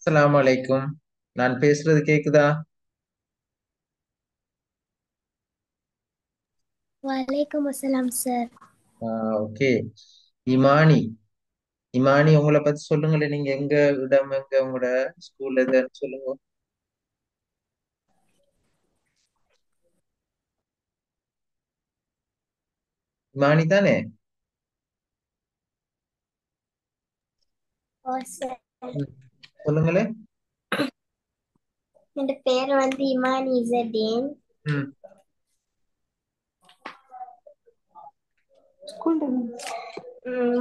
அஸ்ஸலாமு அலைக்கும். நான் பேசுறது கேக்குதா? வலைக்கம் அஸ்ஸலாம் சார். ஓகே. இமானி இமானி உங்களை பத்தி சொல்லுங்களேன். நீங்க எங்க இடம், எங்க உங்களோட ஸ்கூல் எதுன்னு சொல்லுங்க. இமானி தானே? ஓ சார், ம். சொல்லுங்களேன். என் பேர் இமான் இசதீன். ம். ஸ்கூல்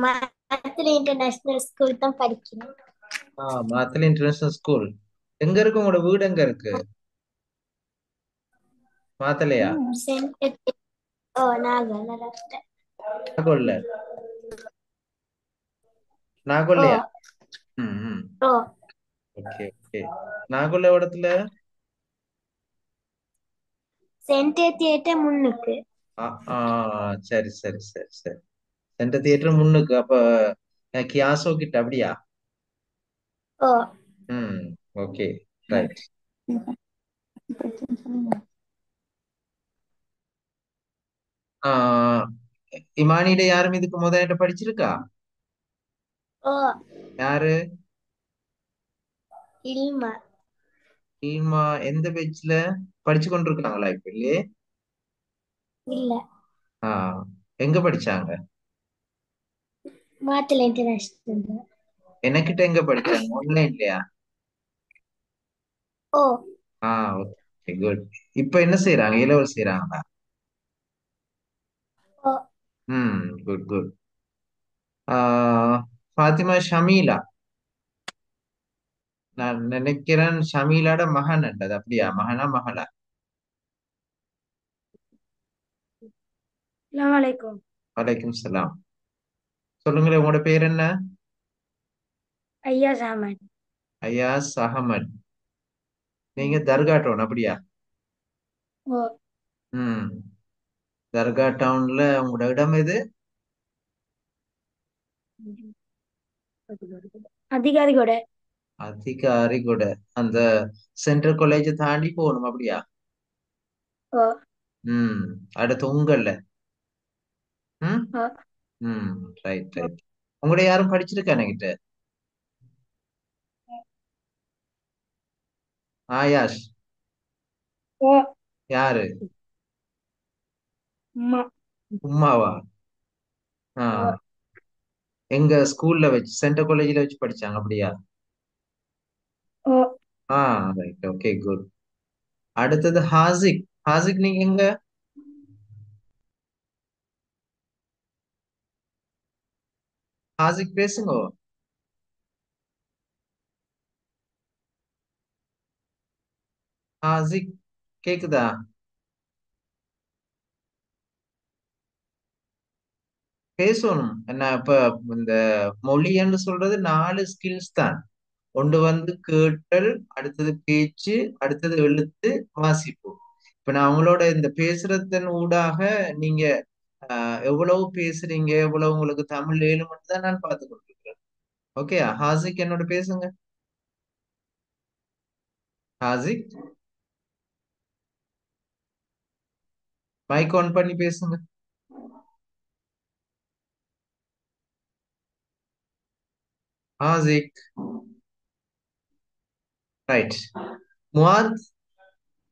மதுரை இன்டர்நேஷனல் ஸ்கூல் தான் படிக்கிறேன். Matale international school. எங்க இருக்கு உங்களோட வீடு? எங்க இருக்கு? மாத்தளையா? சென்ட் ஓ நாகல். நாகொல்ல. ஓ நாகொல்லையா? ம், ம். ஓ ஓகே, ஓகே. நாகொல்ல இடத்துல. சென்ட் தியேட்டர் முன்னுக்கு. ஆ, ஆ, சரி, சரி, சரி, சரி. சென்டர் தியேட்டர் முன்னுக்கு. அப்ப கியாசோ கிட்ட அப்படியா? ஓ ம். ஓகே. ரைட். ஆஹ் இமானியிட யாரும் இதுக்கு முதலிட்ட படிச்சிருக்கா? ஓ யாரு? இல்மா. இல்மா எந்த பேஜ்ல படிச்சு கொண்டிருக்காங்களா இப்ப இல்லையே? இல்ல, ஆஹ் எங்க படிச்சாங்க? மாத்தலை இன்டர்நேஷனல். எனக்கிட்ட எங்க படிச்சாங்க? ஆன்லைன்லயா? ஓ ஓகே, குட். இப்ப என்ன செய்யறாங்க? இலவல் செய்யறாங்களா? ஓ ம், குட், குட். ஃபாத்திமா ஷமீலா. நான் நினைக்கிறேன் ஷமீலாட மகன் என்றது. அப்படியா? மகனா மகளா? அஸ்ஸலாமு அலைக்கும். வலைக்கும் சலாம். சொல்லுங்களேன், உங்களோட பேர் என்ன? ஐயாஸ் அஹமத். ஐயாஸ் அகமது. நீங்க தர்கா டவுன் அப்படியா? ஓ ம். தர்கா டவுன்ல உங்களோட இடம் எது? அதிகாரி கூட. அதிகாரி கூட. அந்த சென்ட்ரல் காலேஜ் தாண்டி போகணும் அப்படியா? ஓ ம். அடுத்து உங்கள்ல. ம், ஓ ம். Right, right. உங்களோட யாரும் படிச்சிருக்கா என்கிட்ட? ஆயாஷ். ஓ யாரு? அம்மா. உம்மாவா? ஆ. ஓ எங்க ஸ்கூல்ல வச்சு சென்ட்ரல் காலேஜ்ல வச்சு படிச்சாங்க அப்படியா? ஓ ஆ, ரைட். Okay, good. அடுத்தது ஹாசிக். ஹாசிக் நீங்க எங்க? ஹாசிக் பேசுங்க. ஹாசிக் கேக்குதா? பேசணும் என்ன இப்ப? இந்த மொழின்னு சொல்றது 4 ஸ்கில்ஸ் தான். ஒன்று கேட்டல், அடுத்தது பேச்சு, அடுத்தது எழுத்து, வாசிப்பு. இப்ப நான் உங்களோட இந்த பேசுறதன் ஊடாக நீங்க எவ்வளவு பேசுறீங்க, எவ்வளவு உங்களுக்கு தமிழ் ஏழுமன்னு தான் நான் பார்த்து கொண்டிருக்கிறேன். ஓகே, ஹாசிக் என்னோட பேசுங்க. ஹாசிக், மைக் ஆன் பண்ணி பேசுங்க. ஹாசிக். ரைட். முவாத்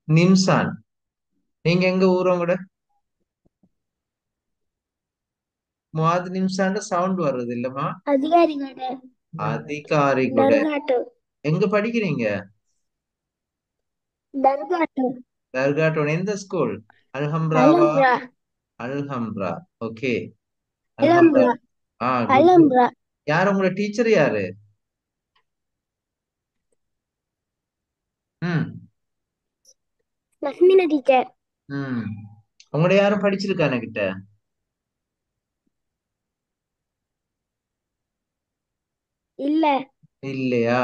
நிம்சான். நீங்க எங்க ஊரவங்கட? முவாத் நிம்சான் சவுண்ட் வர்றது இல்லம்மா. அதிகாரி கூட. அதிகாரி கூட. தர்காட்டு. எங்க படிக்கிறீங்க? தர்காட்டு. தர்காட்டோட எந்த ஸ்கூல்? அல்ஹம்ராவா? Alhamra. Alhamra. Okay. Alhamra. Alhamra. Good, good. Alhamra. யார் உங்களோட டீச்சர் யாரு? ம், நஸ்மினா டீச்சர். ம். உங்களோட யாரும் படிச்சிருக்கா என்கிட்ட? இல்ல. இல்லையா?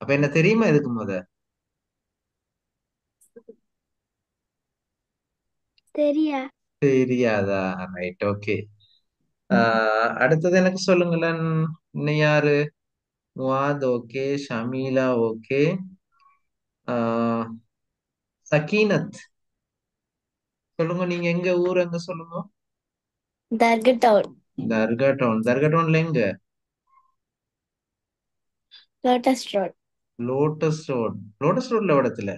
அப்ப என்ன தெரியுமா இதுக்கு முத? தெரியா. தெரியாதா? Right, okay. அடுத்தது எனக்கு சொல்லுங்களேன். இன்னும் யாரு? முவாத் ஓகே, ஷமீலா ஓகே, சக்கீனத் சொல்லுங்க. நீங்க எங்க ஊர் எங்க சொல்லுங்க. தர்கட்டவுன். தர்கா டவுன். தர்கா டவுன்ல எங்க? Lotus road. Lotus road. Lotus ரோட்ல இடத்துல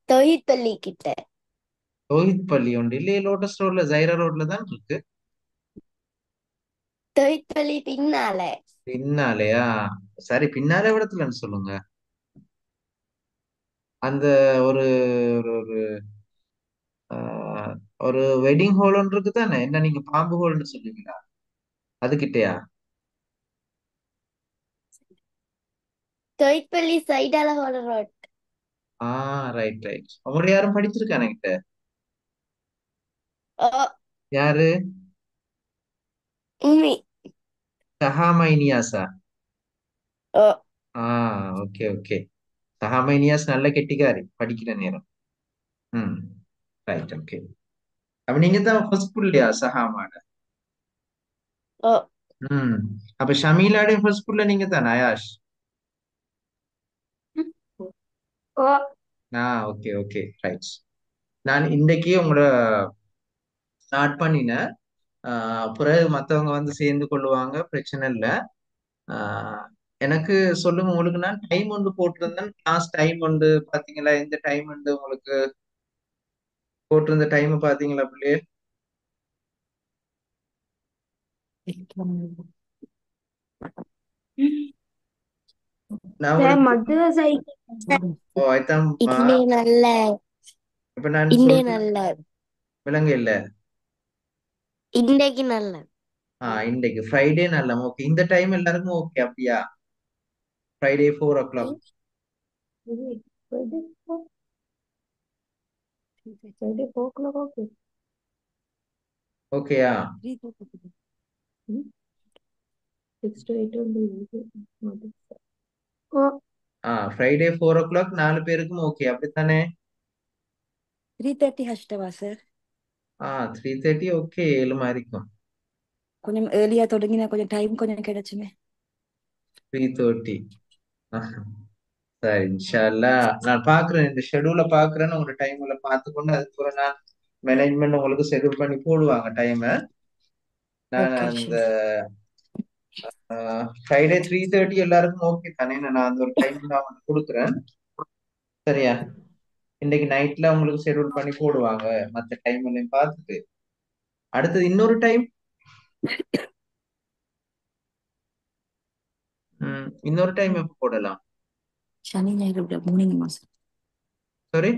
தௌஹீத் பள்ளி கிட்ட. ரோஹித் பள்ளி உண்டு இல்லையே. லோட்டஸ் ரோட்ல ஜைரா ரோட்ல தான் இருக்கு. தௌஹீத் பள்ளி பின்னால. பின்னாலயா? சரி, பின்னாலே இடத்துலன்னு சொல்லுங்க. அந்த ஒரு ஒரு ஒரு ஆஹ், ஒரு வெட்டிங் ஹால் ஒன்று இருக்கு தானே, என்ன நீங்க பாம்பு ஹால்னு சொல்லுவீங்களா? அது கிட்டயா? தௌஹீத் பள்ளி சைடால போற ரோட். Right right. உங்களோட யாரும் படிச்சிருக்கானே கிட்ட? ஓ. யாரு? உம்மி. சஹாமா இனியாசா? ஓ. Okay okay. சஹாமா இனியாஸ் நல்ல கெட்டிக்காரி படிக்கிற நேரம். ம். Right okay. அப்ப நீங்க தான் ஃபர்ஸ்ட் புள்ளையா சஹாமாட? ஓ. ம். அப்ப ஷமீலாடைய ஃபர்ஸ்ட் புள்ள நீங்க தான் அயாஷ்? ஓ. Okay okay right. நான் இன்னைக்கு உங்களோட ஸ்டார்ட் பண்ணினேன். பிறகு மத்தவங்க வந்து சேர்ந்து கொள்ளுவாங்க, பிரச்சனை இல்லை. ஆஹ் எனக்கு சொல்லுங்க. உங்களுக்கு நான் டைம் ஒன்று போட்டிருந்தேன். கிளாஸ் டைம் ஒன்று பாத்தீங்களா? எந்த டைம் வந்து உங்களுக்கு போட்டிருந்த டைம் பாத்தீங்களா பிள்ளையே? நான் உங்களுக்கு மதுரை. அதான் இண்டே நல்ல. இப்ப நான் இண்டே சொல்றது நல்ல. விலங்கு இல்ல. இன்றைக்கு நல்ல. இன்னைக்கு ஃப்ரைடே நல்ல ஓகே. இந்த டைம் எல்லாருக்கும் ஓகே அப்படியா? Friday 4 o'clock. ஓகேயா? ஓ. ஃப்ரைடே 4 o'clock 4 பேருக்கும் ஓகே அப்படித்தானே? 3:30 ஹஷ்டவா சார்? 3:30 ஓகே. 7 மாதிரிக்கும். கொஞ்சம் ஏர்லியா தொடங்கினா கொஞ்சம் டைம் கொஞ்சம் கிடைச்சுமே. 3:30. சரி இன்ஷா அல்லாஹ். நான் பாக்குறேன், இந்த ஷெட்யூல பாக்குறேன்னு உங்களோட டைம்ல பார்த்துக்கொண்டு அதுக்கப்புறம் நான் மேனேஜ்மெண்ட் உங்களுக்கு ஷெட்யூல் பண்ணி போடுவாங்க டைம். நான் ஓகே அந்த ஷூர். ஃப்ரைடே 3:30 எல்லாருக்கும் ஓகே தானே? நான் அந்த ஒரு டைம் நான் வந்து கொடுக்குறேன். சரியா? இன்னைக்கு நைட்ல உங்களுக்கு ஷெட்யூல் பண்ணி போடுவாங்க. மற்ற டைம் எல்லாம் பார்த்துட்டு அடுத்தது இன்னொரு டைம். இன்னொரு டைம் எப்போ போடலாம்? சனி ஞாயிறு மார்னிங் மாசம். சாரி,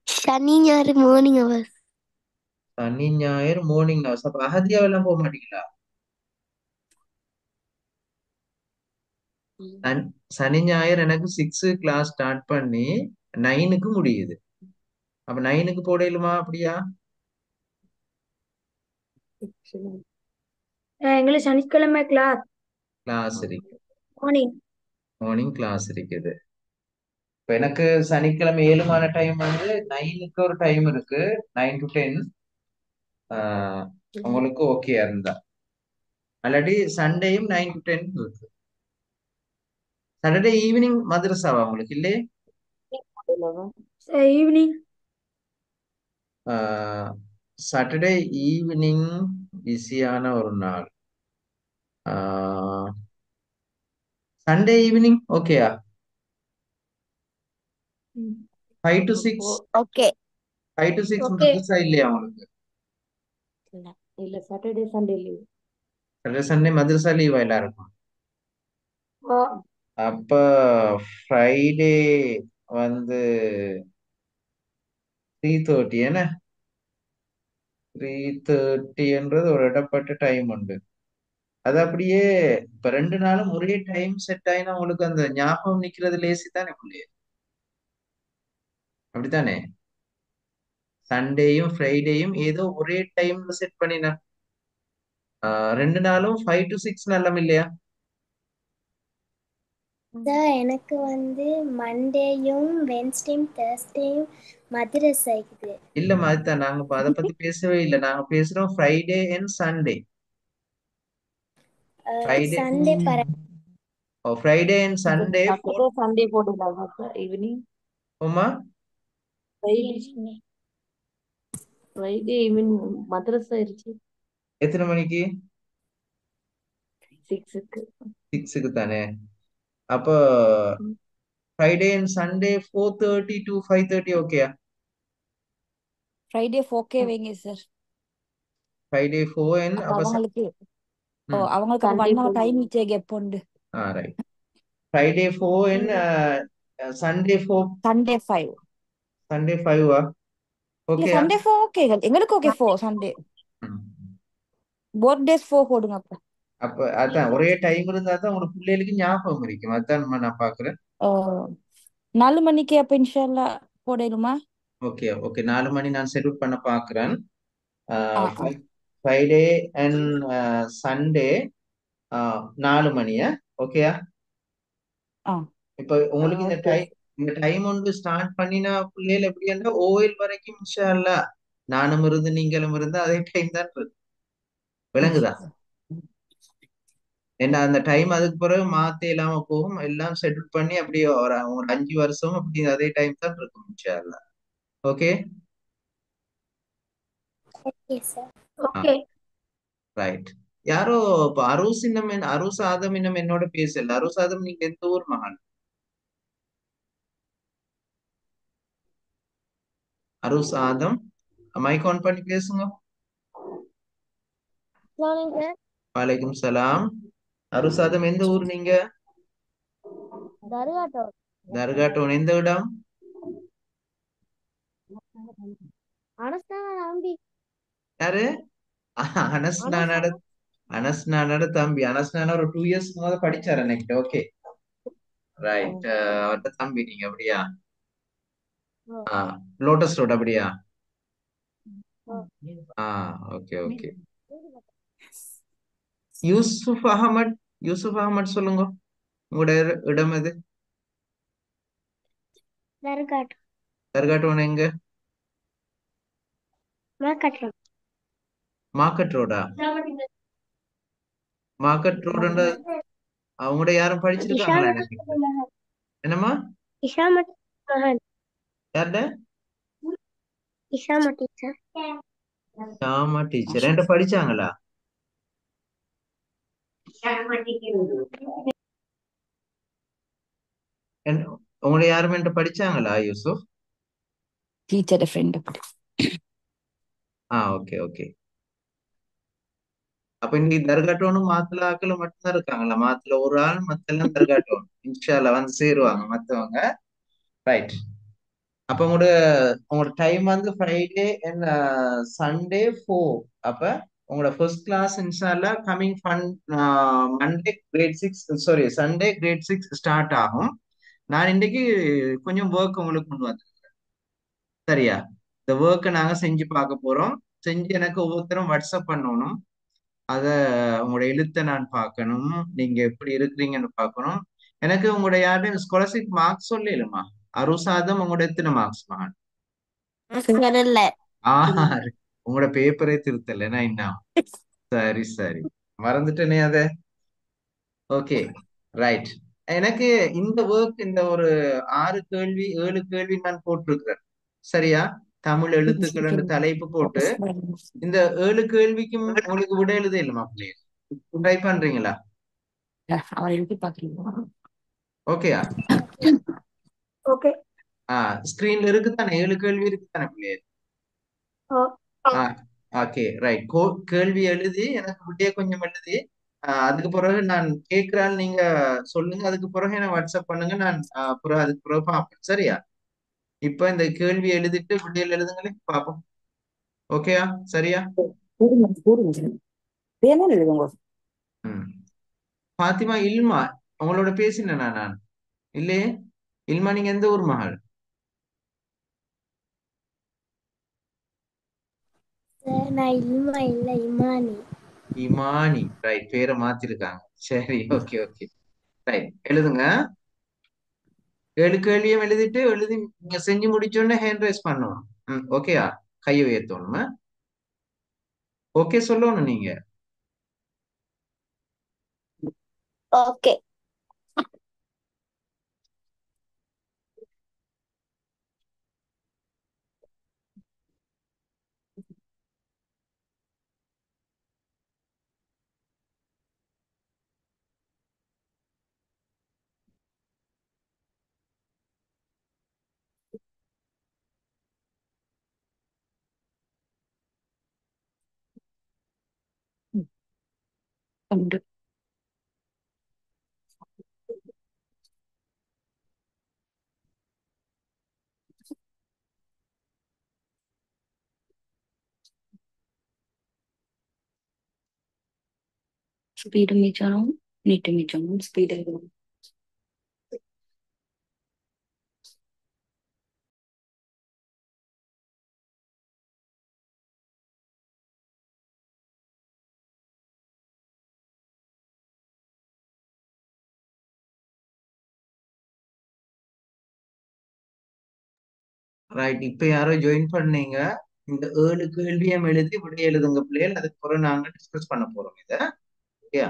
சனி ஞாயிறு மார்னிங் ஹவர்ஸ். சனி ஞாயிறு மார்னிங் ஹவர்ஸ். அப்ப அகதியாவெல்லாம் போக மாட்டீங்களா? சனி ஞாயிறு எனக்கு 6 கிளாஸ் ஸ்டார்ட் பண்ணி 9க்கு முடியுது. அப்ப 9க்கு போடலுமா அப்படியா? எங்களுக்கு சனிக்கிழமை கிளாஸ் கிளாஸ் இருக்கு. மார்னிங். மார்னிங் கிளாஸ் இருக்குது. இப்ப எனக்கு சனிக்கிழமை ஏழுமான டைம் வந்து 9க்கு ஒரு டைம் இருக்கு. 9 to 10. உங்களுக்கு ஓகே இருந்தா அல்லாட்டி சண்டேயும் 9 to 10 இருக்கு. சாட்டர்டே ஈவினிங் மദ്രസാவா உங்களுக்கு இல்லையே? ஈவினிங். சாட்டர்டே ஈவினிங் பிஸியான ஒரு நாள். சண்டே ஈவினிங் ஓகேயா? 5 to 6. ஓகே. 5 to 6 okay. மദ്രസா இல்லையா உங்களுக்கு? இல்ல இல்ல, Saturday Sunday leave. Saturday Sunday மദ്രസா லீவா எல்லாருக்கும்? ஓ. அப்ப ஃப்ரைடே வந்து 3:30 என்ன? 3:30ன்றது ஒரு இடப்பட்ட டைம் உண்டு. அது அப்படியே இப்ப 2 நாளும் ஒரே டைம் செட் ஆயினா உங்களுக்கு அந்த ஞாபகம் நிக்கிறது லேசி தானே பிள்ளைய? அப்படித்தானே? சண்டேயும் ஃப்ரைடேயும் ஏதோ ஒரே டைம்ல செட் பண்ணினா 2 நாளும் 5 to 6 நல்லம் இல்லையா? சார் எனக்கு வந்து மண்டேயும் வென்ஸ்டேயும் தேர்ஸ்டேயும் மதுரை. இல்லம்மா, அதுதான் நாங்க இப்ப அதை பத்தி பேசவே இல்லை. நாங்க பேசுறோம் Friday and Sunday. Friday Sunday பர ஃப்ரைடே அண்ட் இப்ப சண்டே சாட்டர்டே சண்டே போட்டுடலாம் அப்ப ஈவினிங். உமா ஃப்ரைடே ஈவினிங் மദ്രസ ஆயிருச்சு எத்தனை மணிக்கு? 6க்கு. 6க்கு தானே. அப்போ ஃப்ரைடே அண்ட் சண்டே 4:30 to 5:30 ஓகேயா? ஃப்ரைடே 4K வைங்க சார். ஃப்ரைடே 4 and அப்ப அப்ப அவங்களுக்கு ம் அவங்களுக்கு அப்ப சண்டே 1 hour டைம் மிச்சே கேப் உண்டு. Right. Friday 4 and Sunday 4 Sunday 5. Sunday 5 இல்ல ஓகேயா? Sunday 4 okay. எங்களுக்கு ஓகே 4 சண்டே. போத் டேஸ் 4 போடுங்க அப்ப. அப்ப அதான் ஒரே டைம் இருந்தா தான் உங்களுக்கு பிள்ளைகளுக்கு ஞாபகம் இருக்கும். அதான் நான் பாக்குறேன். 4 மணிக்கு அப்ப இன்ஷால்லா போடலுமா? ஓகே ஓகே 4 மணி நான் ஷெட்யூல் பண்ண பாக்குறேன். ஆ ஆ ஃப்ரைடே அண்ட் சண்டே 4 மணியா ஓகேயா? ஆ இப்ப உங்களுக்கு ஓகே. இந்த டைம் வந்து ஸ்டார்ட் பண்ணினா பிள்ளைகள் எப்படி இருந்தா ஓயில் வரைக்கும் இன்ஷா அல்லாஹ் நானும் இருந்து நீங்களும் இருந்து அதே டைம் தான் இருக்கு. விளங்குதா? ஏன்னா அந்த டைம் அதுக்கு பிறகு மாத்த இல்லாம போகும். எல்லாம் செட்டில் பண்ணி அப்படியே ஒரு 5 வருஷம் அப்படி அதே டைம் தான் இருக்கும் இன்ஷா அல்லாஹ். Okay okay sir. Okay. Right. யாரோ இப்ப அரூஸ் இன்னும் அரூஸ் ஆதம் இன்னும் என்னோட பேசல. அரூஸ் ஆதம் நீங்க எந்த ஊர் மகன்? அரூஸ் ஆதம் மைக் ஆன் பண்ணி பேசுங்க. வலைக்கும் சலாம். அரூஸ் ஆதம் எந்த ஊர் நீங்க? தர்காட்டம். தர்காட்டோன் எந்த இடம்? அனஸ்தானா நம்பி. யாரு? அனஸ் நானோட அனஸ் நானோட தம்பி. அனஸ் நானா ஒரு 2 years முதல்ல படிச்சாரு எனக்கு. Okay right. அவர்ட்ட தம்பி நீங்க அப்படியா? லோட்டஸ் ரோட் அப்படியா? Okay okay. யூசுப் அகமட். யூசுப் அகமட் சொல்லுங்க. உங்களோட இடம் எது? தர்காட்டம். தர்காட்டோன் எங்க? மார்க்கெட்ல. மார்க்கெட் ரோடா? மார்க்கெட் ரோடு அவங்களோட யாரும் படிச்சிருக்காங்களா இஷாமட் எனக்கு? என்னம்மா? இஷாமட் மகன். யார்ட? இஷாமட் டீச்சர். ஷாமா டீச்சர் என்கிட்ட படிச்சாங்களா? உங்களை யாரும் என்கிட்ட படிச்சாங்களா யூசுப்? டீச்சர் ஃப்ரெண்ட் அப்படி. Okay okay. அப்ப இன்னைக்கு தர்காட்டோனும் மாத்துல ஆக்களும் மட்டும்தான் இருக்காங்களா? மாத்துல ஒரு ஆள் மத்தெல்லாம் தர்காட்டோன் இன்ஷால்லா வந்து சேருவாங்க மத்தவங்க. ரைட். அப்ப உங்களோட டைம் வந்து ஃப்ரைடே அண்ட் சண்டே 4. அப்ப உங்களோட ஃபர்ஸ்ட் கிளாஸ் இன்ஷால்லா coming Monday grade 6 sorry Sunday grade 6 start ஆகும். நான் இன்னைக்கு கொஞ்சம் ஒர்க் உங்களுக்கு கொண்டு வந்தேன். சரியா? இந்த ஒர்க்கை நாங்க செஞ்சு பார்க்க போறோம். செஞ்சு எனக்கு ஒவ்வொருத்தரும் வாட்ஸ்அப் பண்ணணும். அத உங்களோட எழுத்தை நான் பார்க்கணும். நீங்க எப்படி இருக்கிறீங்கன்னு பார்க்கணும். எனக்கு உங்களோட யாருடைய ஸ்காலர்ஷிப் மார்க்ஸ் சொல்லலுமா? அருசாதம் உங்களோட எத்தனை மார்க்ஸ் மகன்? இல்ல. ஆறு. உங்களோட பேப்பரே திருத்தலைன்னா என்ன? சரி சரி மறந்துட்டேனே அத. Okay right. எனக்கு இந்த ஒர்க் இந்த ஒரு 6 கேள்வி 7 கேள்வி நான் போட்டிருக்கிறேன். சரியா? தமிழ் எழுத்துக்கள் தலைப்பு போட்டு இந்த 7 கேள்விக்கும் உங்களுக்கு விட எழுத இல்லமா பிள்ளைங்க? ட்ரை பண்றீங்களா? அவன் எழுதி பாக்குறீங்களா? ஓகேயா? ஓகே. ஸ்கிரீன்ல இருக்குதானே 7 கேள்வி இருக்குதானே பிள்ளைங்க? Okay right. கேள்வி எழுதி எனக்கு விட்டே கொஞ்சம் எழுதி அதுக்கு பிறகு நான் கேட்கிறான் நீங்க சொல்லுங்க. அதுக்கு பிறகு எனக்கு வாட்ஸ்அப் பண்ணுங்க. நான் பிறகு அதுக்கு பிறகு பார்ப்பேன். சரியா? இப்ப இந்த கேள்வி எழுதிட்டு விடையில் எழுதுங்களே பார்ப்போம். ஓகேயா? சரியா? பேனா எழுதுங்க. ம். பாத்திமா இல்மா உங்களோட பேசினேனா நான்? இல்லையே. இல்மா நீங்க எந்த ஊர் மகள்? சார் நான் இல்மா இல்ல இமானி. இமானி. ரைட். பேரை மாத்திருக்காங்க. சரி ஓகே ஓகே ரைட். எழுதுங்க. 7 கேள்வியும் எழுதி நீங்க செஞ்சு முடிச்சோடனே ஹேண்ட் ரைஸ் பண்ணணும். ஓகேயா? கையை உயர்த்தணும். ஓகே சொல்லணும் நீங்க. ஓகே. ഉണ്ട്. സ്പീഡ് മീറ്റാണോ നീറ്റ് മീറ്റാണോ സ്പീഡ്? ரைட். இப்ப யாரோ ஜாயின் பண்ணீங்க. இந்த 7 கேள்வியும் எழுதி விடை எழுதுங்க பிள்ளைகள். அதுக்கு பிறகு நாங்க டிஸ்கஸ் பண்ண போறோம் இத. ஓகே.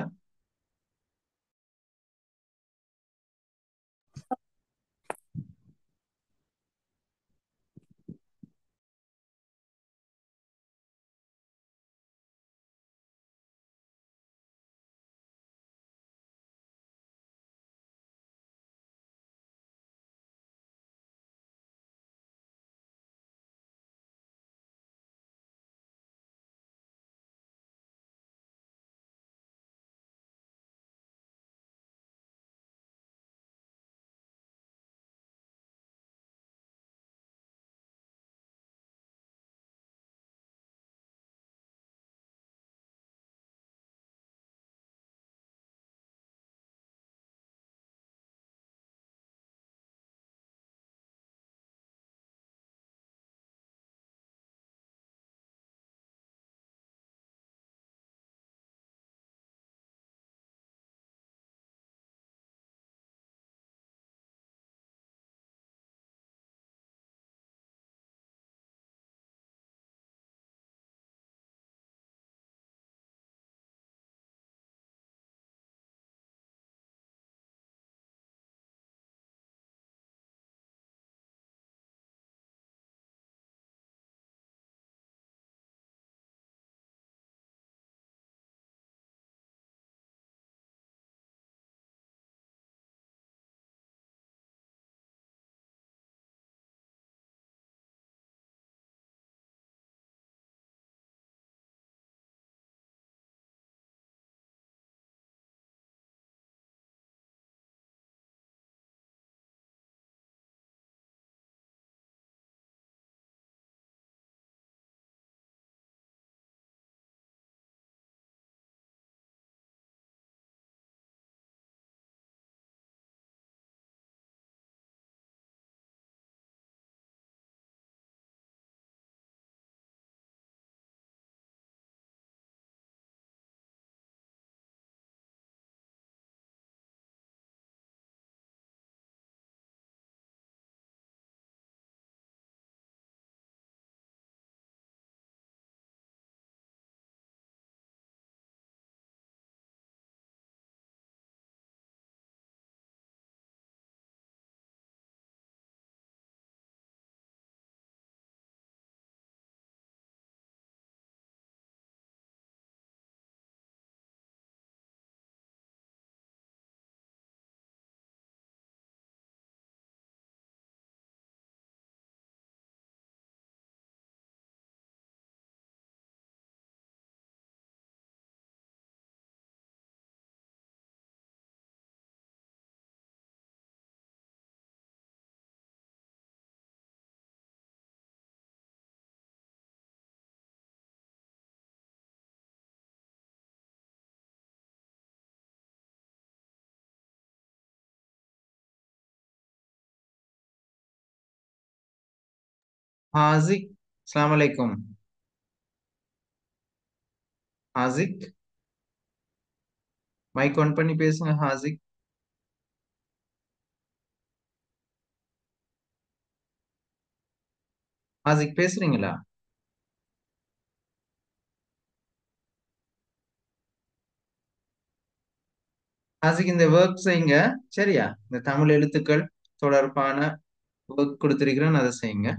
ஹாசிக், அஸ்ஸலாமு அலைக்கும். ஹாசிக், மைக் ஆன் பண்ணி பேசுங்க ஹாசிக். ஹாசிக் பேசுறீங்களா? அதுக்கு இந்த ஒர்க் செய்யுங்க. சரியா? இந்த தமிழ் எழுத்துக்கள் தொடர்பான ஒர்க் கொடுத்திருக்கிறேன், அதை செய்யுங்க.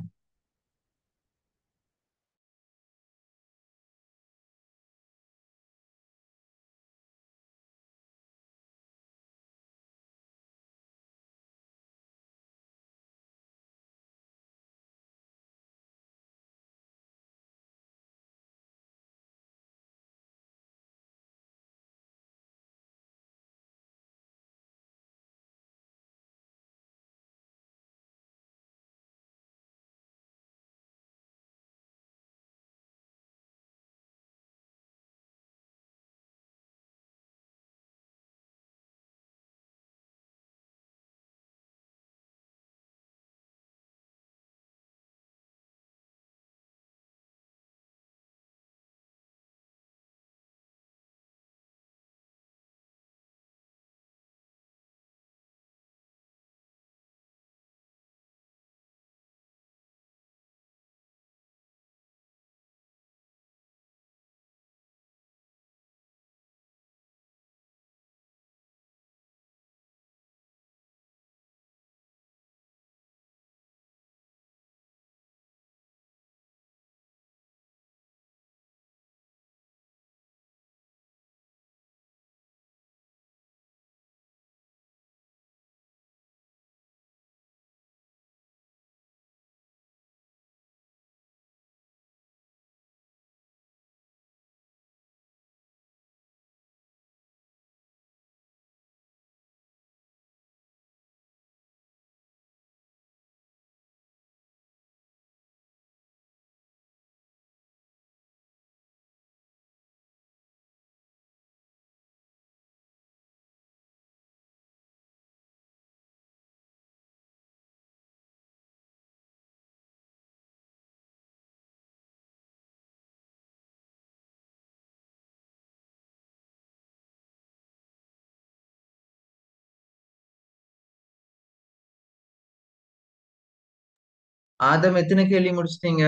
ஆதம், எத்தனை கேள்வி முடிச்சிட்டீங்க?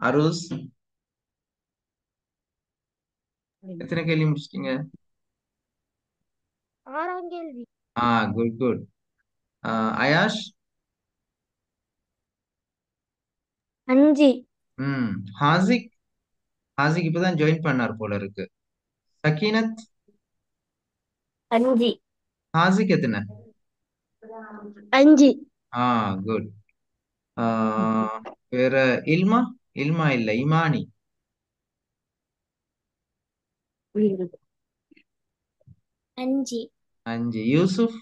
அருஸ், எத்தனை கேள்வி முடிச்சிட்டீங்க? ஆறாம் கேள்வி. Good good. அயாஷ்? 5. ம். ஹாசிக்? ஹாசிக் இப்பதான் ஜாயின் பண்ணார் போல இருக்கு. சக்கீனத்? 5. ஹாசிக் எத்தனை? 5. குட். வேற இல்மா? இல்மா இல்ல, இமானி. 5. 5. யூசுப்?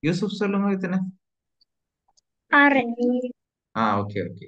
யூசுப் சொல்லுங்க, எத்தனை? 6. Okay okay.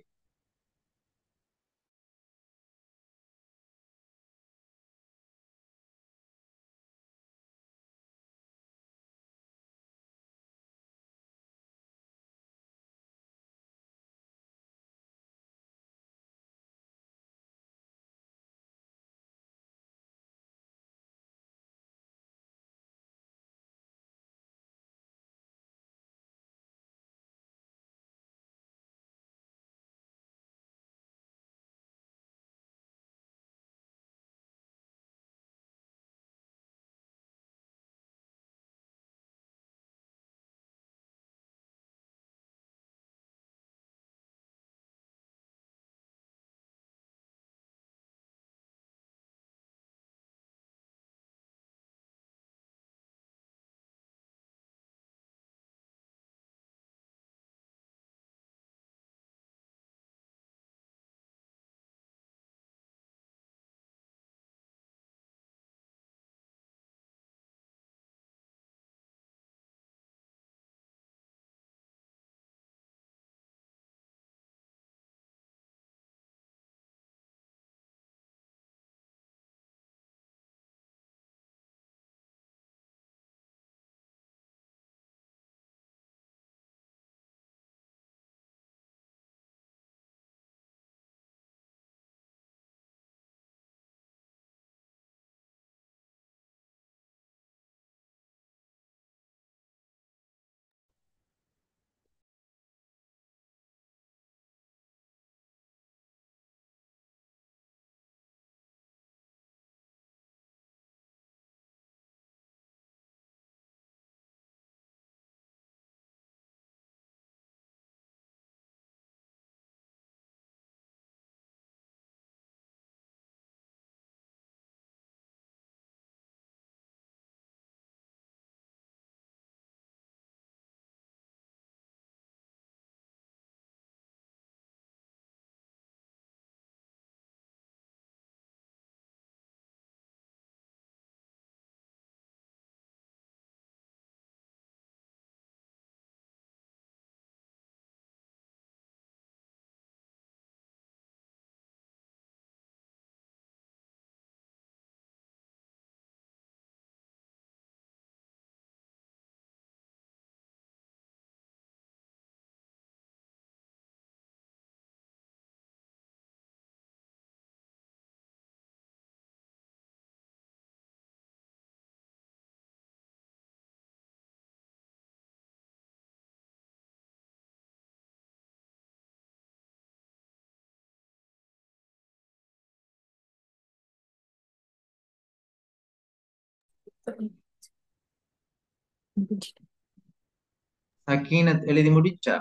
சக்கீனத் எழுதி முடிச்சா?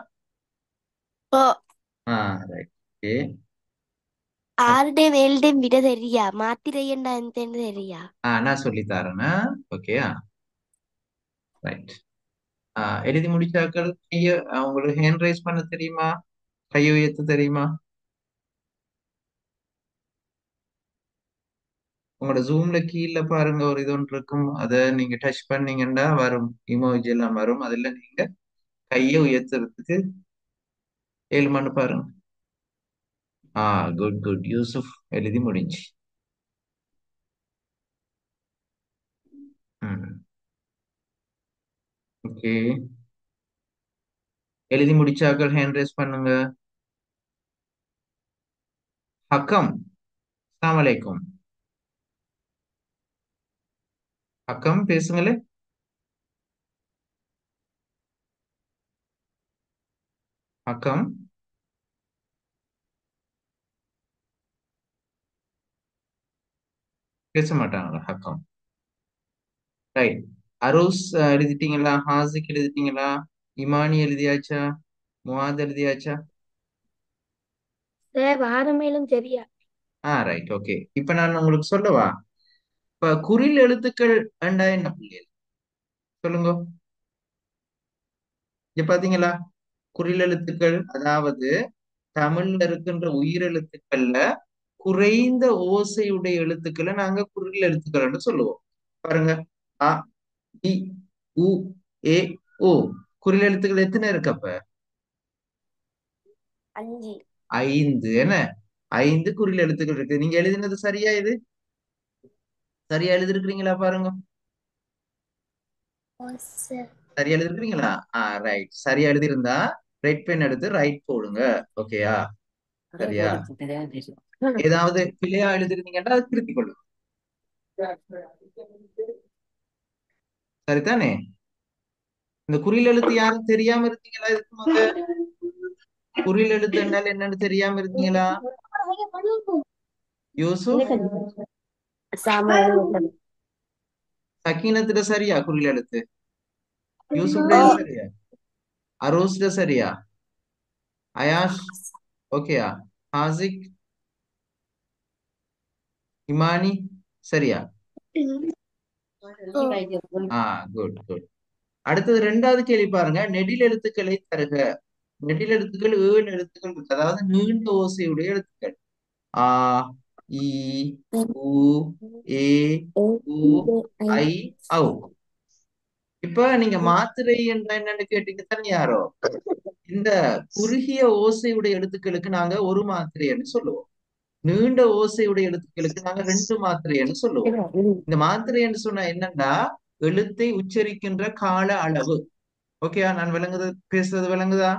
ஓ ஆ ரைட். ஓகே. ആരുടെയും ഏഴുടെയും വിട തരിക മാത്തിരയ്യണ്ട എന്തെന്ന് തരിക நான் சொல்லி தரேன்னா ஓகேயா? ரைட். எழுதி முடிச்சாக்கள் கைய உங்களுக்கு ஹேண்ட் ரைஸ் பண்ண தெரியுமா? கையை உயர்த்த தெரியுமா? உங்களோட ஜூம்ல கீழே பாருங்க ஒரு இது ஒன்று இருக்கும். அதை நீங்க டச் பண்ணீங்கன்னா வரும் இமோஜி எல்லாம் வரும். அதுல நீங்க கையை உயர்த்துறதுக்கு 7 பாருங்க. Good good. யூசுப் எழுதி முடிஞ்சு. ம். ஓகே. எழுதி முடிச்சாக்கள் ஹேண்ட் ரைஸ் பண்ணுங்க. ஹக்கம். அஸ்ஸலாமு அலைக்கும். ஹக்கம் பேசுங்களே. ஹக்கம் பேச மாட்டாங்களா? ஹக்கம். ரைட். அரோஸ் எழுதிட்டீங்களா? ஹாசிக் எழுதிட்டீங்களா? இமானி எழுதியாச்சா? முவாத் எழுதியாச்சா? சார் ஆரம்பையிலும் சரியா? ரைட். ஓகே. இப்ப நான் உங்களுக்கு சொல்லவா? இப்ப குறில் எழுத்துக்கள் வேண்டா என்ன பிள்ளைகள் சொல்லுங்க. இங்க பாத்தீங்களா? குறில் எழுத்துக்கள் அதாவது தமிழ்ல இருக்கின்ற உயிரெழுத்துக்கள்ல குறைந்த ஓசையுடைய எழுத்துக்களை நாங்க குறில் எழுத்துக்கள்னு சொல்லுவோம். பாருங்க. அ இ உ ஏ ஓ. குறில் எழுத்துக்கள் எத்தனை இருக்கு அப்ப? 5 5. என்ன? 5 குறில் எழுத்துக்கள் இருக்கு. நீங்க எழுதினது சரியா? இது சரியா எழுதிருக்கிறீங்களா? பாருங்க. சரியா எழுதிருக்கிறீங்களா? ரைட். சரியா எழுதிருந்தா ரெட் பென் எடுத்து ரைட் போடுங்க. ஓகேயா? சரியா? ஏதாவது பிழையா எழுதிருந்தீங்கன்னா அதை திருத்திக் கொள்ளுங்க. சரிதானே? இந்த குறில் எழுத்து யாரும் தெரியாம இருந்தீங்களா? இதுக்கு முத குறில் எழுத்து என்றால் என்னன்னு தெரியாம இருந்தீங்களா? யூசுப் சக்கீனத்துல சரியா குறில் எழுத்து? யூசுப்ல இது சரியா? அரோஸ்ல சரியா? அயாஷ் ஓகேயா? ஹாசிக் இமானி சரியா? Good good. அடுத்தது 2வது கேள்வி பாருங்க. நெடில் எழுத்துக்களை தருக. நெடில் எழுத்துக்கள் 7 எழுத்துக்கள் இருக்கு. அதாவது நீண்ட ஓசையுடைய எழுத்துக்கள். ஆ இ உ ஏ உ ஐ ஔ. இப்ப நீங்க மாத்திரை என்ற என்னன்னு கேட்டீங்க தானே யாரோ? இந்த குறுகிய ஓசையுடைய எழுத்துக்களுக்கு நாங்க ஒரு மாத்திரைன்னு சொல்லுவோம். நீண்ட ஓசையுடைய எழுத்துக்களுக்கு நாங்க 2 மாத்திரைன்னு சொல்லுவோம். இந்த மாத்திரை என்று சொன்னா என்னன்னா எழுத்தை உச்சரிக்கின்ற கால அளவு. ஓகேயா? நான் விளங்குது பேசுறது விளங்குதா?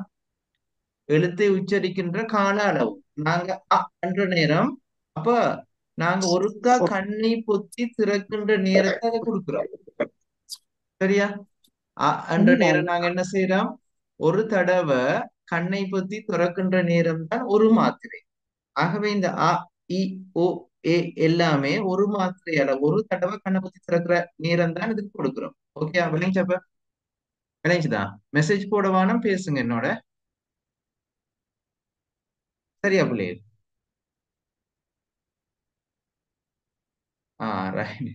எழுத்தை உச்சரிக்கின்ற கால அளவு. நாங்க என்ற நேரம் அப்ப நாங்க ஒருக்கா கண்ணை பொத்தி திறக்கின்ற நேரத்தை அதை கொடுக்கிறோம். சரியா? என்ற நேரம் நாங்க என்ன செய்யறோம்? ஒரு தடவை கண்ணை பொத்தி திறக்கின்ற நேரம் தான் ஒரு மாத்திரை. ஆகவே இந்த அ இ ஓ ஏ எல்லாமே ஒரு மாத்திரை அளவு. ஒரு தடவை கண்ணை பொத்தி திறக்கிற நேரம் தான் இதுக்கு கொடுக்கிறோம். ஓகே விளைஞ்சப்ப விளைஞ்சுதா? மெசேஜ் போட வேணும் பேசுங்க என்னோட. சரியா பிள்ளைகள்? ரைட்.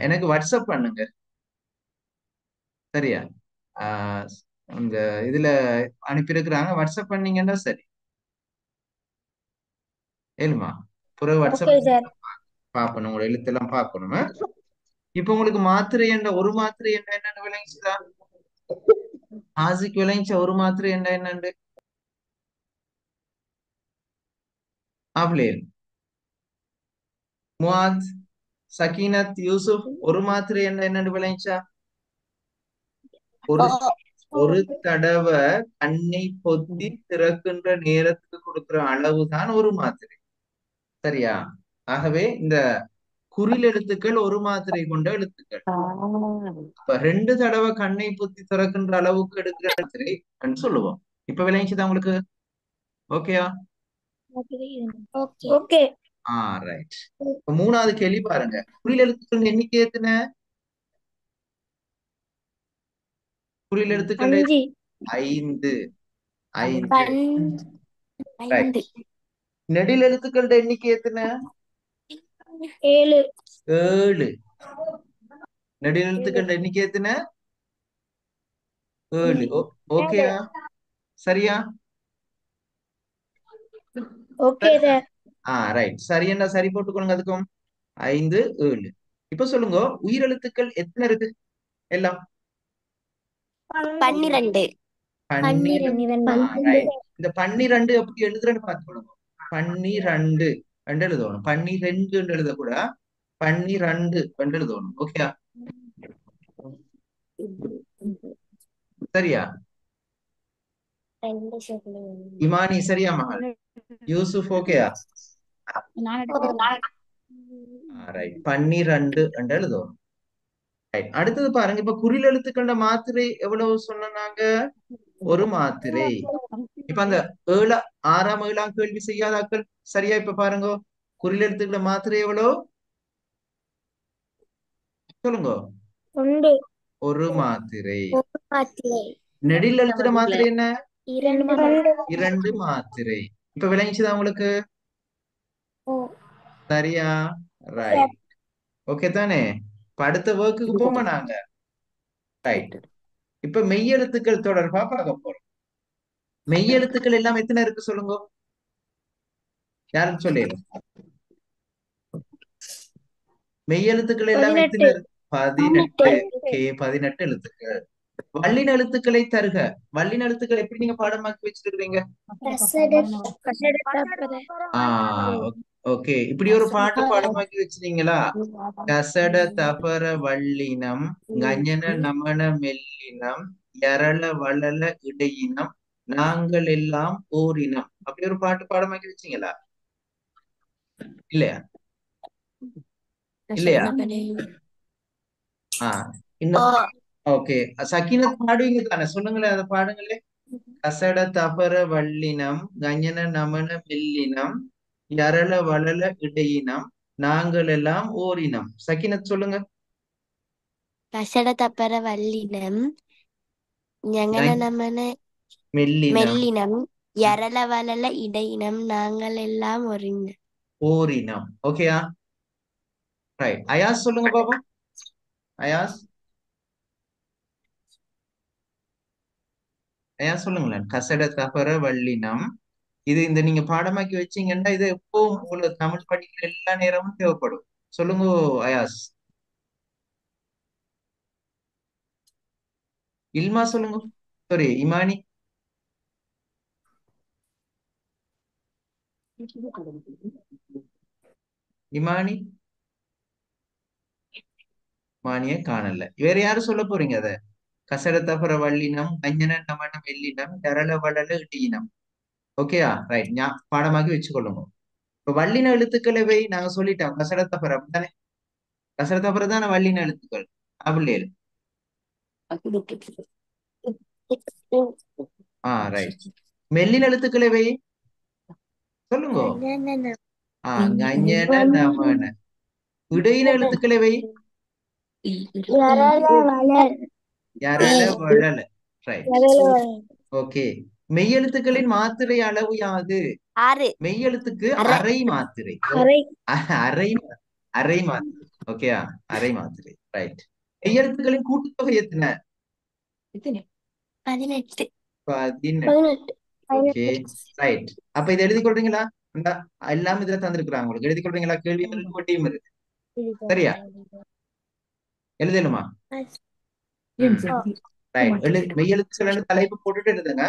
எனக்கு வாட்ஸ்அப் பண்ணுங்க. சரியா? ஆஹ் இந்த இதுல அனுப்பியிருக்கிறாங்க. வாட்ஸ்அப் பண்ணீங்கன்னா சரி. ஏழுமா பிறகு ஓகே வாட்ஸ்அப் சார். பார்க்கணும். உங்களோட எழுத்தெல்லாம் பார்க்கணும். இப்ப உங்களுக்கு மாத்திரை என்ற ஒரு மாத்திரை என்ன என்னன்னு விளங்கிச்சுதா? ஆசிக்கு விளங்கிச்ச ஒரு மாத்திரை என்ன என்னண்டு? பிள்ளைகள் முவாத் சக்கீனத் யூசுப் ஒரு மாத்திரை என்ன என்னன்னு விளங்கிச்சா? ஒரு ஒரு தடவை கண்ணை பொத்தி திறக்கின்ற நேரத்துக்கு கொடுக்கிற அளவுதான் ஒரு மாத்திரை. சரியா? ஆகவே இந்த குறில் எழுத்துக்கள் ஒரு மாத்திரை கொண்ட எழுத்துக்கள். இப்ப 2 தடவை கண்ணை பொத்தி திறக்கின்ற அளவுக்கு எடுக்கிற மாத்திரை சொல்லுவோம். இப்ப விளைஞ்சுதான் உங்களுக்கு? ஓகேயா? ஓகே. ரைட். 3வது கேள்வி பாருங்க. குறில் எழுத்துக்கள் எண்ணிக்கை எத்தனை? குறில் எழுத்துக்கள் அஞ்சு. ஐந்து. ஐந்து. பன் ரைட். 5 நெடில் எழுத்துக்களோட எண்ணிக்கை எத்தனை? 7. 7. நெடில் எழுத்துக்களோட எண்ணிக்கை எத்தனை? 7. ஓகேயா? சரியா? Okay sir. ரைட். சரியன்னா சரி போட்டுக்கொள்ளுங்க அதுக்கும். 5, 7. இப்ப சொல்லுங்க, உயிரெழுத்துக்கள் எத்தனை இருக்கு எல்லாம்? 12 12. 12. ரைட். இந்த 12 எப்படி எழுதுறேன்னு பார்த்துக்கொள்ளுங்க. 12 ரெண்டு எழுதணும். 12 எழுதக்கூட 12 ரெண்டு எழுதணும். ஓகேயா? சரியா? இமானி சரியா மகள்? யூசுப் ஓகேயா? ரைட். 12 ரெண்டு எழுதணும். ரைட். அடுத்தது பாருங்க, இப்ப குறில் எழுத்துக்கள மாத்திரை எவ்வளவு சொன்னாங்க? ஒரு மாத்திரை. இப்ப அந்த 7 6ஆம் 7ஆம் கேள்வி செய்யாதாக்கள் சரியா? இப்ப பாருங்க, குறில் எழுத்துக்கள மாத்திரை எவ்வளவு சொல்லுங்க. 1. ஒரு மாத்திரை. மாத்திரை நெடில் எழுத்துட மாத்திரை என்ன? 2. 2 மாத்திரை. இப்ப விளங்கிச்சுதா உங்களுக்கு? சரியா? ரைட். ஓகே தானே? இப்ப அடுத்த ஒர்க்குக்கு போமா நாங்க. ரைட். இப்ப மெய்யெழுத்துக்கள் தொடர்பா பார்க்க போறோம். மெய்யெழுத்துக்கள் எல்லாம் எத்தனை இருக்கு சொல்லுங்க. யாரும் சொல்லல. மெய்யெழுத்துக்கள் எல்லாம் 18. எத்தனை இருக்கு? 18. ஓகே, 18 எழுத்துக்கள். வல்லின எழுத்துக்களை தருக. வல்லின எழுத்துக்கள் எப்படி நீங்க பாடமாக்கி வச்சிருக்கீங்க? ஆஹ் ஓகே, இப்படி ஒரு பாட்டு பாடமாக்கி வச்சிருக்கீங்களா? கசட தபர வல்லினம் கஞன நமன மெல்லினம் யரள வளல இடையினம் நாங்கள் எல்லாம் ஓரினம். அப்படி ஒரு பாட்டு பாடமாக்கி வச்சீங்களா? இல்லையா? இல்லையா? இன்னும் ஓகே. சக்கீனத் பாடுவீங்க தானே? சொல்லுங்களேன், அதை பாடுங்களே. கசட தபர வல்லினம் கஞன நமன மெல்லினம் யரள வளல இடையினம் நாங்கள் எல்லாம் ஓரினம். சக்கீனத் சொல்லுங்க. கசட தப்பர வல்லினம் ஞங்கன நமன மெல்லினம் மெல்லினம் யரள வளல இடையினம் நாங்கள் எல்லாம் ஒருங்கினம். ஓரினம். ஓகேயா? ரைட். அயாஸ் சொல்லுங்க பாப்பா. அயாஸ் அயாஸ் சொல்லுங்களேன். கசட தபர வல்லினம். இது இந்த நீங்க பாடமாக்கி வச்சீங்கன்னா இது எப்பவும் உங்களுக்கு தமிழ் படிக்கிற எல்லா நேரமும் தேவைப்படும். சொல்லுங்க அயாஸ். இல்மா சொல்லுங்க. சாரி, இமானி. இமானி மானிய காணல. வேற யாரும் சொல்ல போறீங்க அத? கசட தபர வல்லினம் கஞ்சன நமன மெல்லினம் தரள வளல இடியினம். ஓகேயா? ரைட். பாடமாக்கி வச்சுக்கொள்ளுங்க. இப்ப வல்லின எழுத்துக்களை வை நாங்க சொல்லிட்டோம். கசட தபர அப்படித்தானே? கசட தபர தானே வல்லின எழுத்துக்கள். அப்படியே. ரைட். மெல்லின எழுத்துக்களை வை சொல்லுங்க. கஞ்சன நமன. இடையின எழுத்துக்களை வை யரள வளல. ரைட். ஓகே. மெய்யெழுத்துக்களின் மாத்திரை அளவு யாது? 6 மெய்யெழுத்துக்கு அரை அரை மாத்திரை. அரை அரை மாத்திரை. ஓகேயா? அரை மாத்திரை. ரைட். மெய்யெழுத்துக்களின் கூட்டுத்தொகை எத்தனை? 18 18. Okay, right. அப்ப இதை எழுதி கொள்றீங்களா? இந்தா, எல்லாம் இதுல தந்திருக்கிறாங்க உங்களுக்கு. எழுதி கொள்றீங்களா? கேள்வியும் இருக்கு, போட்டியும் இருக்கு. சரியா? எழுதணுமா? ரைட். மெய்யெழுத்துக்கள் தலைப்பு போட்டுட்டு எழுதுங்க.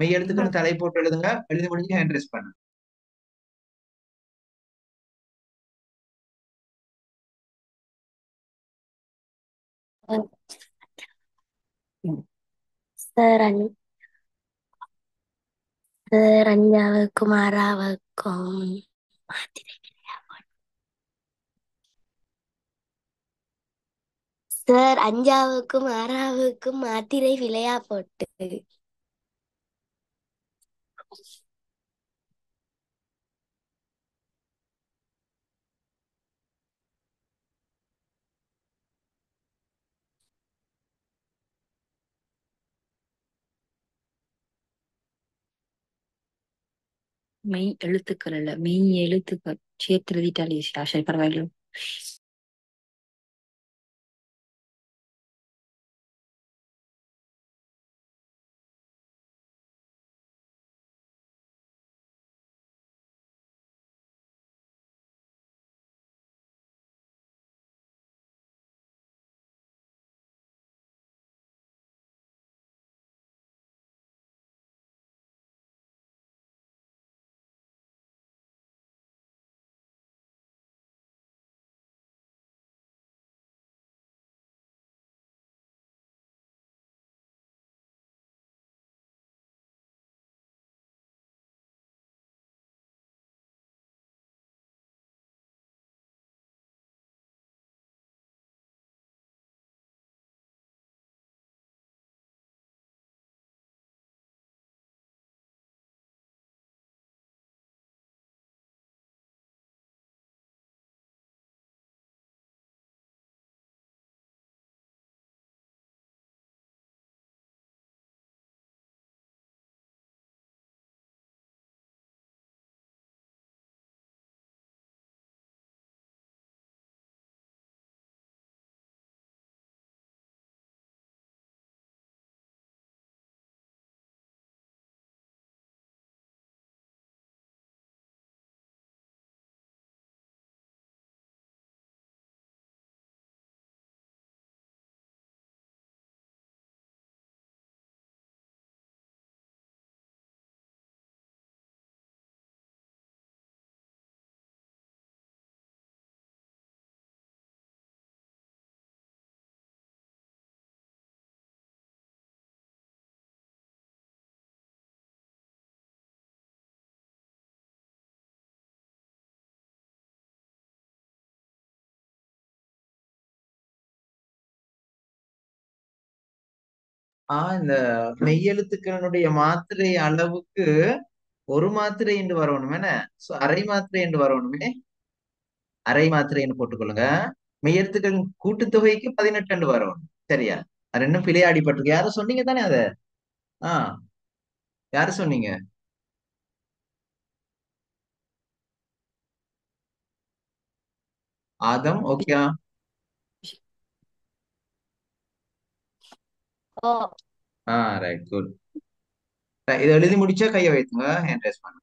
மெய்யெழுத்துக்கள் தலைப்பு போட்டு எழுதுங்க. எழுதி முடிஞ்சு ஹேண்ட் ரைஸ் பண்ணுங்க. சார் சார் 5க்கும் 6க்கும் மாத்திரை சார் 5க்கும் 6க்கும் மாத்திரை விலையா போட்டு. மெய் எழுத்துக்கள் அல்ல, மெய் எழுத்துக்கள் சேர்த்து எழுதிட்டாலே சரி பரவாயில்ல. இந்த மெய்யெழுத்துக்களினுடைய மாத்திரை அளவுக்கு ஒரு மாத்திரை என்று வரணும் என்ன? சோ அரை மாத்திரை என்று வரணுமே. அரை மாத்திரை என்று போட்டுக்கொள்ளுங்க. மெய்யெழுத்துக்களின் கூட்டுத்தொகைக்கு 18 என்று வரணும். சரியா? அது ரெண்டும் பிழையாடிப்பட்டிருக்கு. யாரும் சொன்னீங்க தானே அத? ஆஹ் யாரு சொன்னீங்க? Adam. Okay. Oh. Right, good. இதை எழுதி முடிச்சா கையை வைத்துங்க. ஹேண்ட் ரைஸ் பண்ணுங்க.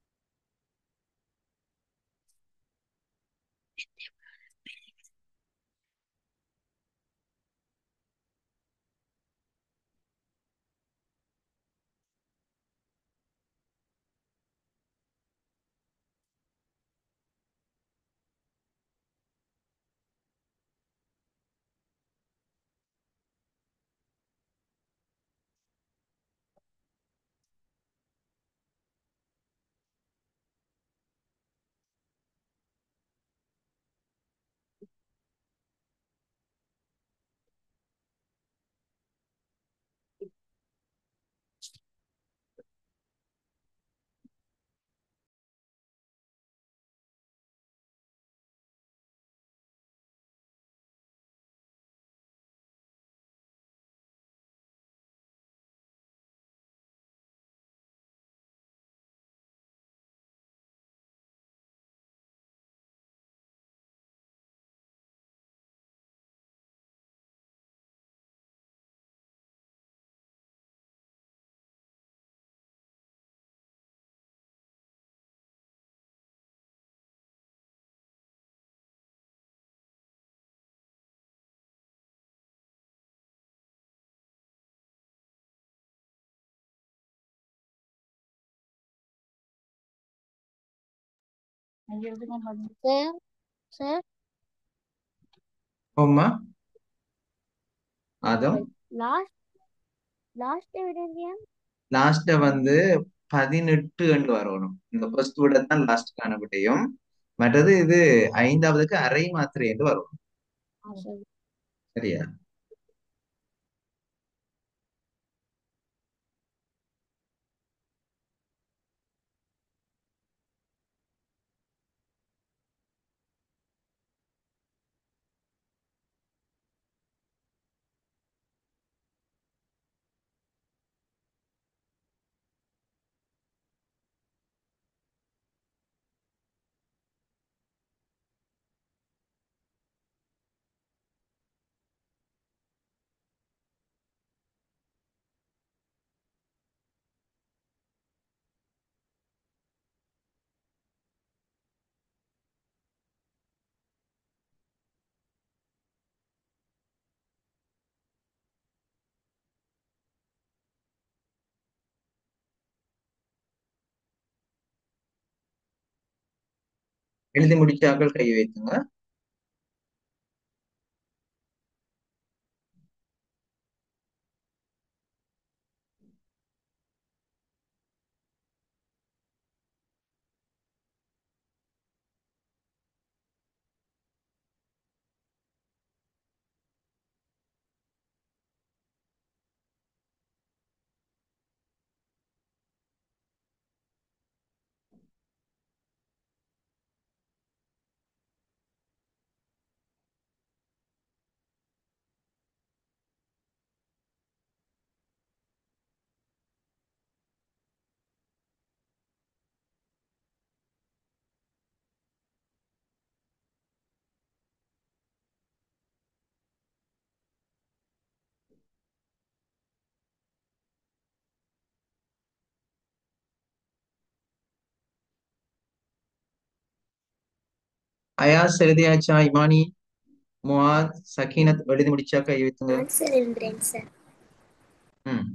சார் சார் ஓம்மா Adam. Last last evidence last வந்து 18 என்று வரணும். இந்த ஃபர்ஸ்ட் விட தான் லாஸ்ட் காண முடியும். மற்றது இது ஐந்தாவதுக்கு அரை மாத்திரை என்று வரும். சரியா? எழுதி முடிச்சாக்கள் கை வைத்துங்க. அயாஸ் எழுதியாச்சா? இமானி, முவாத், சக்கீனத் எழுதி முடிச்சா கை வைத்துங்க. ஆன்சர் எழுதுறேன் சார். ம்.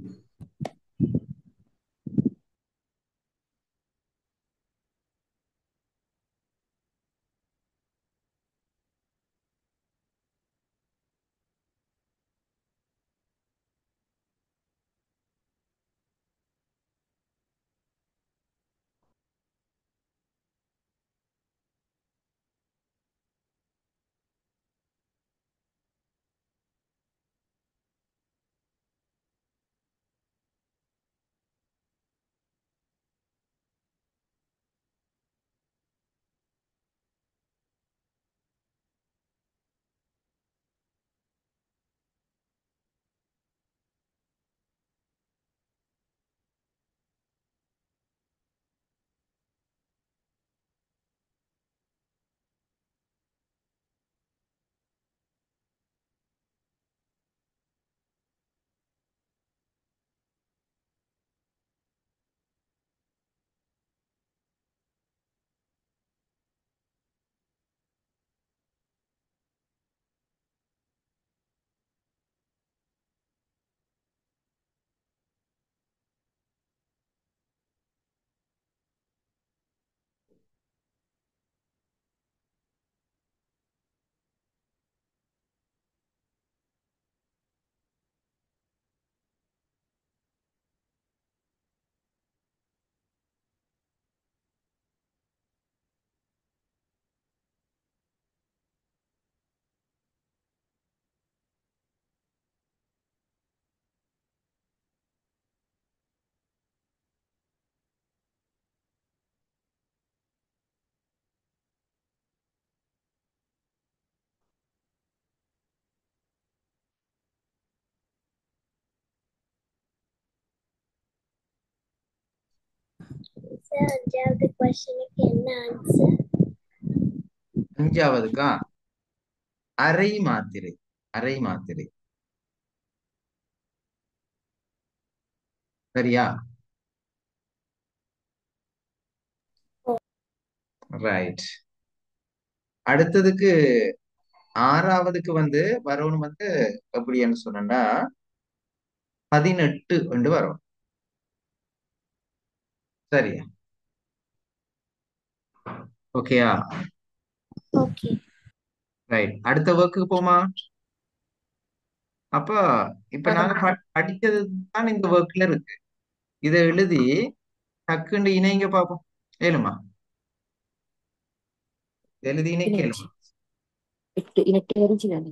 சார், அஞ்சாவது கொஸ்டினுக்கு என்ன ஆன்சர்? 5வதுக்கா அரை மாத்திரை. அரை மாத்திரை சரியா? ரைட். அடுத்ததுக்கு 6வதுக்கு வந்து வரணும் வந்து எப்படின்னு சொன்னா 18 என்று வரும். சரியா? ஓகேயா? ஓகே. ரைட். அடுத்த ஒர்க்குக்கு போமா? அப்ப இப்ப நாங்க படிச்சது தான் இந்த ஒர்க்ல இருக்கு. இதை எழுதி டக்குன்னு இணைங்க பாப்போம். ஏழுமா எழுதி இணைக்கலும். எனக்கு தெரிஞ்சுதானே.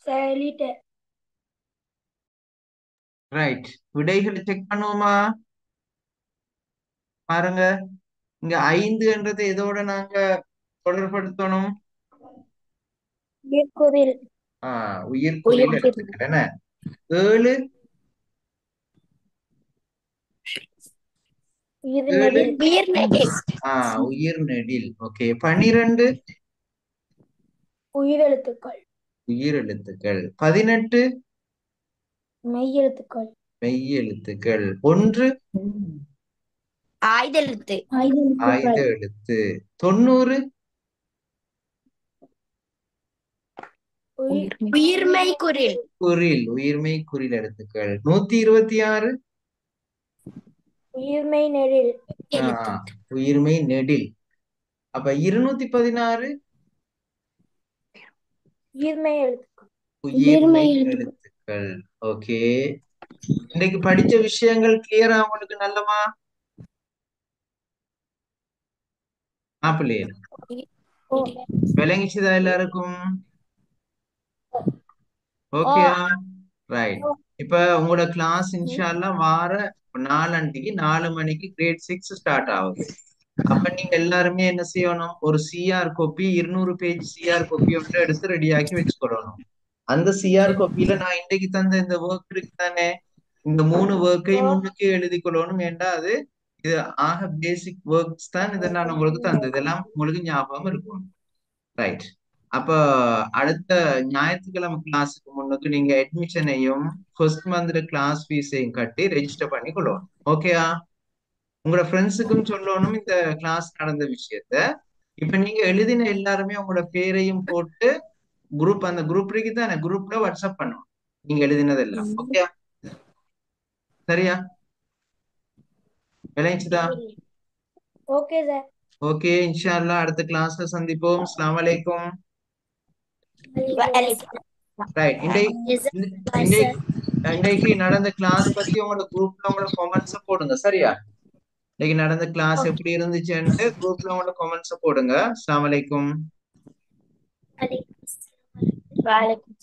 சார் எழுதிட்டேன். ரைட். விடைகளை செக் பண்ணுவோமா? பாருங்க, இங்க 5என்றதை எதோட நாங்க தொடர்படுத்தணும்? உயிர்க்குறில். உயிர்க்குறில் எழுத்துக்கள் என்ன? 7 உயிர்நெடில். உயிர்நெடில். உயிர் நெடில். ஓகே. 12 உயிரெழுத்துக்கள். உயிர் எழுத்துக்கள். 18 மெய் எழுத்துக்கள். மெய் எழுத்துக்கள். 1 ஆயுத எழுத்து. ஆயுத எழுத்து. 90 உயிர்மை குரில். குறில், உயிர்மெய் குறில் எழுத்துக்கள். 126 உயிர்மெய் நெடில். உயிர்மெய் நெடில். அப்ப 216 உயிர்மெய் எழுத்துக்கள். உயிர்மெய் எழுத்துக்கள். ஓகே. இன்னைக்கு படிச்ச விஷயங்கள் கிளியரா உங்களுக்கு நல்லமா? பிள்ளைகள் விளங்கிச்சுதா எல்லாருக்கும்? ஓகேயா? ரைட். இப்ப உங்களோட கிளாஸ் இன்ஷால்லா வார 4 அன்னைக்கு 4 மணிக்கு கிரேட் 6 ஸ்டார்ட் ஆகுது. அப்ப நீங்க எல்லாருமே என்ன செய்யணும்? ஒரு CR copy 200 page CR copy ஒன்று எடுத்து ரெடியாக்கி வச்சுக்கொள்ளணும். அந்த சிஆர் காப்பியில நான் இன்னைக்கு தந்த இந்த ஒர்க் இருக்கு தானே, இந்த 3 ஒர்க்கையும் முன்னுக்கு எழுதி கொள்ளணும். ஏண்டா அது இது ஆக பேசிக் ஒர்க்ஸ் தான். இதை நான் உங்களுக்கு தந்தது இதெல்லாம் உங்களுக்கு ஞாபகம் இருக்கும். ரைட். அப்ப அடுத்த ஞாயிற்றுக்கிழமை கிளாஸுக்கு முன்னுக்கு நீங்க அட்மிஷனையும் ஃபர்ஸ்ட் மந்த் கிளாஸ் ஃபீஸையும் கட்டி ரெஜிஸ்டர் பண்ணி கொள்ளணும். ஓகேயா? உங்களோட ஃப்ரெண்ட்ஸுக்கும் சொல்லணும் இந்த கிளாஸ் நடந்த விஷயத்த. இப்ப நீங்க எழுதின எல்லாருமே உங்களோட பேரையும் போட்டு குரூப், அந்த குரூப் இருக்கு தானே, குரூப்ல வாட்ஸ்அப் பண்ணுவோம் நீங்க எழுதினதெல்லாம். ஓகே? சரியா? விளைச்சுதா? Okay sir. ஓகே. இன்ஷா அல்லாஹ் அடுத்த கிளாஸ்ல சந்திப்போம். அஸ்ஸலாமு அலைக்கும். ரைட். இன்றைக்கு நடந்த கிளாஸ் பத்தி உங்களோட குரூப்ல உங்களோட கமெண்ட்ஸ் போடுங்க. சரியா? இன்னைக்கு நடந்த கிளாஸ் எப்படி இருந்துச்சுன்னு குரூப்ல உங்களோட கமெண்ட்ஸ் போடுங்க. அஸ்ஸலாமு அலைக்கும். வலைக்கும்.